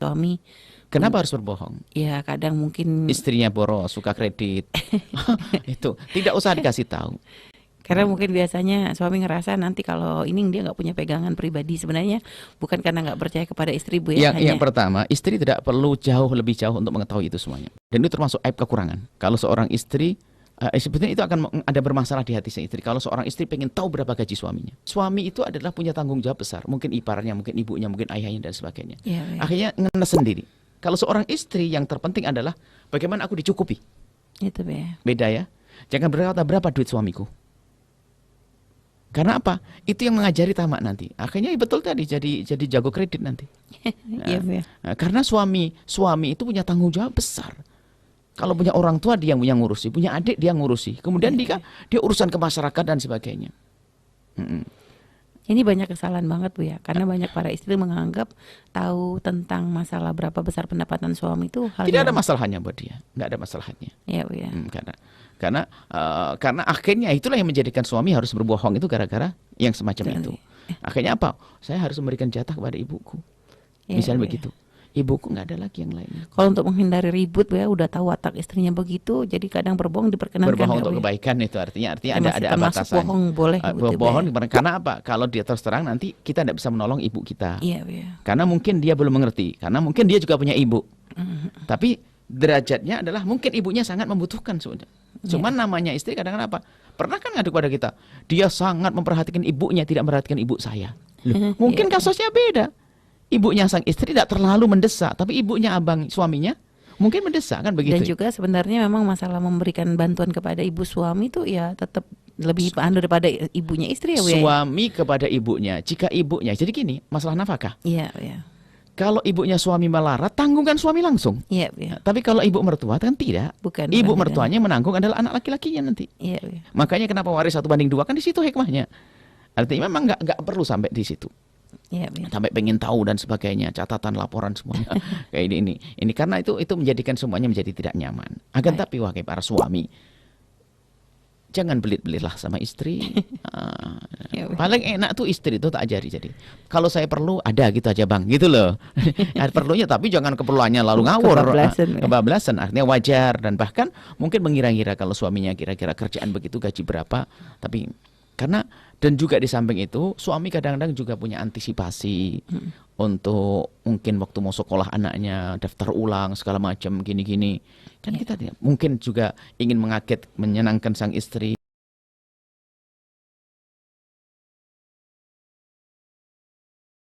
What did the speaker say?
suami. Kenapa harus berbohong? Ya kadang mungkin Istrinya boros, suka kredit. Itu tidak usah dikasih tahu. karena mungkin biasanya suami ngerasa nanti kalau ini dia nggak punya pegangan pribadi, sebenarnya bukan karena nggak percaya kepada istri, Bu, ya, Yang pertama, istri tidak perlu lebih jauh untuk mengetahui itu semuanya. Dan itu termasuk aib kekurangan. Kalau seorang istri, sebetulnya itu akan ada bermasalah di hati si istri. Kalau seorang istri pengen tahu berapa gaji suaminya. Suami itu adalah punya tanggung jawab besar. Mungkin iparnya, mungkin ibunya, mungkin ayahnya dan sebagainya. Ya, ya. Akhirnya ngenes sendiri. Kalau seorang istri yang terpenting adalah bagaimana aku dicukupi. Itu ya. Beda ya. Jangan berkata berapa duit suamiku. Karena apa? Itu yang mengajari tamak nanti. Akhirnya betul tadi jadi jago kredit nanti. Iya, Bu, ya. Nah, karena suami itu punya tanggung jawab besar. Kalau punya orang tua dia yang ngurusi, punya adik dia ngurusi. Kemudian dia urusan ke masyarakat dan sebagainya. Ini banyak kesalahan banget, Bu, ya. Karena banyak para istri menganggap tahu tentang masalah berapa besar pendapatan suami itu hal Tidak ada yang masalahnya buat dia, nggak ada masalahnya. ya, Bu, ya. Karena akhirnya itulah yang menjadikan suami harus berbohong itu gara-gara yang semacam itu. Akhirnya apa? Saya harus memberikan jatah kepada ibuku. Ya, Misalnya Bu, ya. begitu. Ibuku nggak ada lagi yang lain. Kalau untuk menghindari ribut, Bu, ya, udah tahu watak istrinya begitu, jadi kadang berbohong diperkenankan. Berbohong ya, untuk Bu, ya. kebaikan itu artinya Masih ada termasuk batasannya. bohong boleh, Bu, itu, Bu, Bohong ya. karena apa? Kalau dia terus terang nanti kita tidak bisa menolong ibu kita. Iya, Bu, ya. Karena mungkin dia belum mengerti, karena mungkin dia juga punya ibu. Tapi derajatnya adalah mungkin ibunya sangat membutuhkan sudah. Cuman namanya istri kadang-kadang apa? Pernah kan ngadu kepada kita, dia sangat memperhatikan ibunya, tidak memperhatikan ibu saya. Loh, mungkin kasusnya beda. Ibunya sang istri tidak terlalu mendesak, tapi ibunya abang suaminya mungkin mendesak kan begitu. Dan juga sebenarnya memang masalah memberikan bantuan kepada ibu suami itu ya tetap lebih daripada ibunya istri, ya, Bu, ya. Suami kepada ibunya, jika ibunya, jadi gini, masalah nafkah. Iya, ya. Kalau ibunya suami melarat, tanggungkan suami langsung. Iya, Bu, ya. Tapi kalau ibu mertua kan tidak. Bukan. Ibu bukan, mertuanya menanggung adalah anak laki-lakinya nanti. Iya, Bu, ya. Makanya kenapa waris 1:2 kan di situ hikmahnya. Artinya memang nggak perlu sampai di situ. Iya, Bu, ya. Sampai pengen tahu dan sebagainya, catatan laporan semuanya. Kayak ini karena itu menjadikan semuanya menjadi tidak nyaman. Akan tapi wahai para suami, jangan belit-belitlah sama istri. Ya, Bu. Paling enak tuh istri itu tak ajari. Jadi kalau saya perlu ada gitu aja bang, gitu loh. Perlunya tapi jangan keperluannya lalu ngawur. Kebablasan artinya wajar dan bahkan mungkin mengira-ngira kalau suaminya kira-kira kerjaan begitu gaji berapa. Tapi karena dan juga di samping itu suami kadang-kadang juga punya antisipasi untuk mungkin waktu mau sekolah anaknya daftar ulang segala macam gini-gini. Kan kita mungkin juga ingin menyenangkan sang istri.